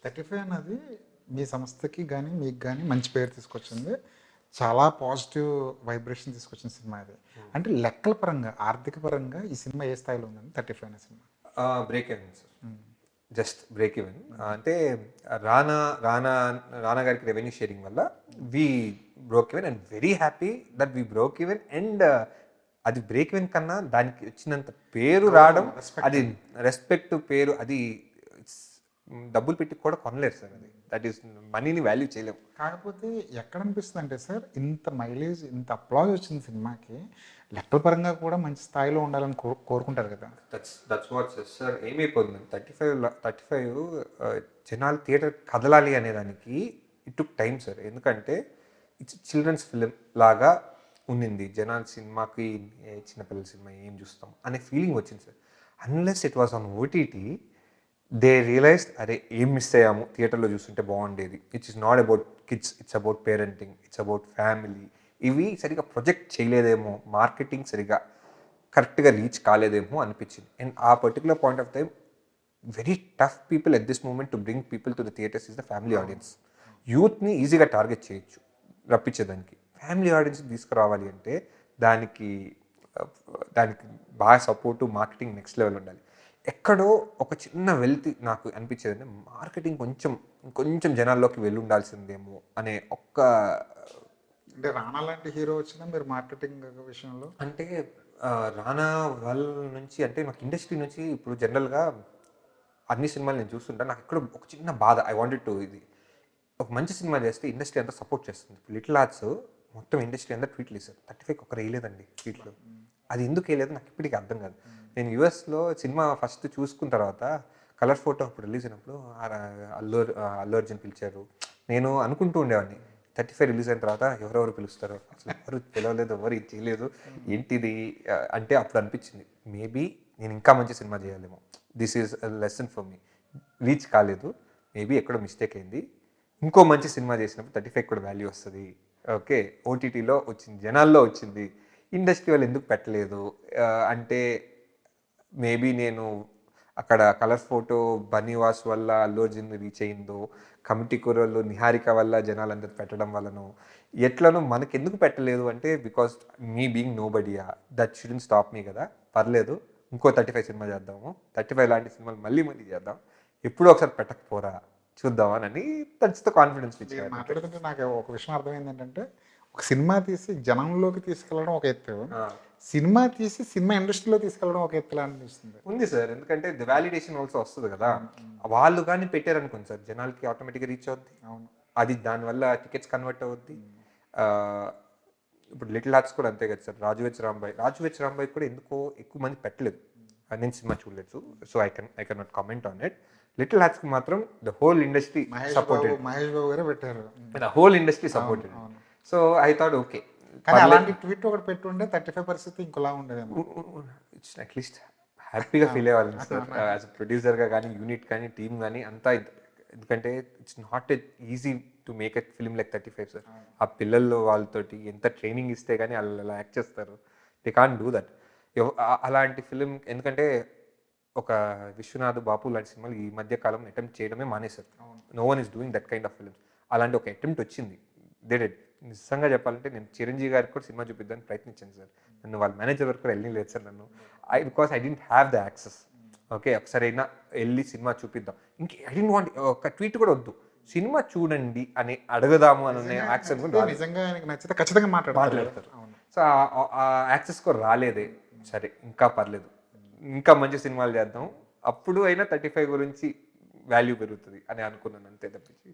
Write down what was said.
35 అన్నది మీ సంస్థకి గానీ, మీకు గానీ మంచి పేరు తీసుకొచ్చింది. చాలా పాజిటివ్ వైబ్రేషన్ తీసుకొచ్చిన సినిమా ఇది. అంటే లెక్కల పరంగా, ఆర్థిక పరంగా ఈ సినిమా ఏ స్థాయిలో ఉందండి 35 అనే cinema? Break even sir. Just break even. అంటే రానా రానా రానా గారికి రెవెన్యూ షేరింగ్ వల్ల we broke even and very happy that we broke even. And అది బ్రేక్ ఈవెన్ కన్నా దానికి వచ్చినంత పేరు రావడం, అది రెస్పెక్ట్ పేరు, అది డబ్బులు పెట్టి కూడా కొనలేరు సార్. అది దట్ ఈస్ మనీని వాల్యూ చేయలేము. కాకపోతే ఎక్కడ అనిపిస్తుంది అంటే సార్, ఇంత మైలేజ్, ఇంత అప్లాజ్ వచ్చిన సినిమాకి లెక్కల పరంగా కూడా మంచి స్థాయిలో ఉండాలని కోరుకుంటారు కదా. That's what sir. ఏమైపోతుంది 35 జనాలు థియేటర్ కదలాలి అనేదానికి ఇట్ టుక్ టైం సార్. ఎందుకంటే ఇట్స్ చిల్డ్రన్స్ ఫిలిం లాగా ఉండింది. జనాల సినిమాకి చిన్నపిల్లల సినిమా ఏం చూస్తాం అనే ఫీలింగ్ వచ్చింది sir. Unless it was on OTT they realized అరే ఏం మిస్ అయ్యాము, థియేటర్లో చూస్తుంటే బాగుండేది. It's is not about kids, it's about parenting, it's about family. ఇవి సరిగా ప్రొజెక్ట్ చేయలేదేమో, మార్కెటింగ్ సరిగా కరెక్ట్గా రీచ్ కాలేదేమో అనిపించింది. అండ్ ఆ particular point of time very tough people at this moment to bring people to the theatres is the family audience. యూత్ని ఈజీగా target చేయొచ్చు రప్పించేదానికి. Family audience తీసుకురావాలి అంటే దానికి దానికి బాగా సపోర్టు, మార్కెటింగ్ నెక్స్ట్ లెవెల్ ఉండాలి. ఎక్కడో ఒక చిన్న వెల్త్ నాకు అనిపించేది అంటే మార్కెటింగ్ కొంచెం జనాల్లోకి వెళ్ళి ఉండాల్సిందేమో అనే ఒక్క. అంటే రానా లాంటి హీరో వచ్చినా మీరు మార్కెటింగ్ విషయంలో అంటే రానా వాళ్ళ నుంచి, అంటే నాకు ఇండస్ట్రీ నుంచి ఇప్పుడు జనరల్గా అన్ని సినిమాలు నేను చూస్తుంటాను. నాకు ఎక్కడ ఒక చిన్న బాధ, ఐ వాంటెడ్ టు ఇది ఒక మంచి సినిమా చేస్తే ఇండస్ట్రీ అంతా సపోర్ట్ చేస్తుంది. లిటిల్ ఆర్ట్స్ మొత్తం ఇండస్ట్రీ అంతా ట్వీట్లు ఇస్తారు. 35 ఒకరు వేయలేదండి ట్వీట్లు. అది ఎందుకు వేయలేదు నాకు ఇప్పటికీ అర్థం కాదు. నేను యూఎస్లో సినిమా ఫస్ట్ చూసుకున్న తర్వాత కలర్ ఫోటో అప్పుడు రిలీజ్ అయినప్పుడు అల్లు అర్జున్ పిలిచారు. నేను అనుకుంటూ ఉండేవాడిని 35 రిలీజ్ అయిన తర్వాత ఎవరెవరు పిలుస్తారు, అసలు ఎవరు పిలవలేదు, ఎవరు ఇది చేయలేదు, ఏంటిది అంటే అప్పుడు అనిపించింది మేబీ నేను ఇంకా మంచి సినిమా చేయాలేమో. This is lesson for me. Reach కాలేదు, మేబీ ఎక్కడో మిస్టేక్ అయింది. ఇంకో మంచి సినిమా చేసినప్పుడు 35 కూడా వాల్యూ వస్తుంది. ఓకే, ఓటీటీలో వచ్చింది, జనాల్లో వచ్చింది, ఇండస్ట్రీ వాళ్ళు ఎందుకు పెట్టలేదు అంటే మేబీ నేను అక్కడ కలర్ ఫోటో బనీవాస్ వల్ల అల్లు అర్జున్ రీచ్ అయిందో, కమిటీ కూరల్లో నిహారిక వల్ల జనాలందరూ పెట్టడం వల్లనో ఎట్లనో మనకి ఎందుకు పెట్టలేదు అంటే because me being nobody that shouldn't stop me కదా. పర్లేదు, ఇంకో 35 సినిమా చేద్దాము, 35 లాంటి సినిమాలు మళ్ళీ చేద్దాం, ఎప్పుడో ఒకసారి పెట్టకపోరా చూద్దామని తచ్చితో కాన్ఫిడెన్స్ ఇచ్చారు. మాట్లాడుతుంటే నాకు ఒక విషయం అర్థమైంది ఏంటంటే, ఒక సినిమా తీసి జనంలోకి తీసుకెళ్ళడం ఒక ఎత్తు, సినిమా తీసి సినిమా ఇండస్ట్రీలో తీసుకెళ్ళడం ఒక ఎత్తులా అనిపిస్తుంది. ఉంది సార్, ఎందుకంటే ది వాలిడేషన్ ఆల్సో వస్తుంది కదా. వాళ్ళు కానీ పెట్టారనుకోండి సార్, జనాలకి ఆటోమేటిక్గా రీచ్ అవుద్ది. అవును, అది దానివల్ల టికెట్స్ కన్వర్ట్ అవుద్ది. ఇప్పుడు లిటిల్ ఆర్ట్స్ కూడా అంతే కదా సార్. రాజు వెచ్ రాంబాయ్ కూడా ఎందుకో ఎక్కువ మంది పెట్టలేదు. నేను సినిమా చూడలేదు, so I can not comment on it. Little arts కి మాత్రం the whole industry supported. Mahesh Babu గారే పెట్టారు, the whole industry supported. So I thought okay. కానీ అలాంటి ట్వీట్ ఒకటి పెట్టుంటే 35 పరిస్థితి ఇంకోలా ఉండేది. ఇట్స్ అట్లీస్ట్ హ్యాపీగా ఫీల్ అయ్యేవాళ్ళం సార్ యాజ్ అ ప్రొడ్యూసర్గా కానీ, యూనిట్ కానీ, టీమ్ కానీ అంతా. ఎందుకంటే it's not easy to make a film like 35 sir. ఆ పిల్లల్లో వాళ్ళతోటి ఎంత ట్రైనింగ్ ఇస్తే కానీ వాళ్ళు అలా యాక్ట్ చేస్తారు. They can't do that. అలాంటి ఫిలిం, ఎందుకంటే ఒక విశ్వనాథ్, బాపు లాంటి సినిమాలు ఈ మధ్య కాలంలో అటెంప్ట్ చేయడమే మానేశారు. No one is doing that kind of films. అలాంటి ఒక అటెంప్ట్ వచ్చింది, దే డెడ్. నిజంగా చెప్పాలంటే నేను చిరంజీవి గారికి కూడా సినిమా చూపిద్దానికి ప్రయత్నించాను సార్. నన్ను వాళ్ళ మేనేజర్ వరకు కూడా వెళ్ళలేదు సార్ నన్ను. Because I didn't have the access. Okay, ఒకసారి అయినా వెళ్ళి సినిమా చూపిద్దాం, ఇంక ఐ డెంట్ వాంట్ ఒక ట్వీట్ కూడా వద్దు, సినిమా చూడండి అని అడగదాము అని యాక్సెస్ నిజంగా నచ్చితే ఖచ్చితంగా మాట్లాడతారు. సో ఆ యాక్సెస్ కూడా రాలేదే. సరే, ఇంకా పర్లేదు, ఇంకా మంచి సినిమాలు చేద్దాం, అప్పుడు అయినా 35 గురించి వాల్యూ పెరుగుతుంది అని అనుకున్నాను, అంతే తప్పించి.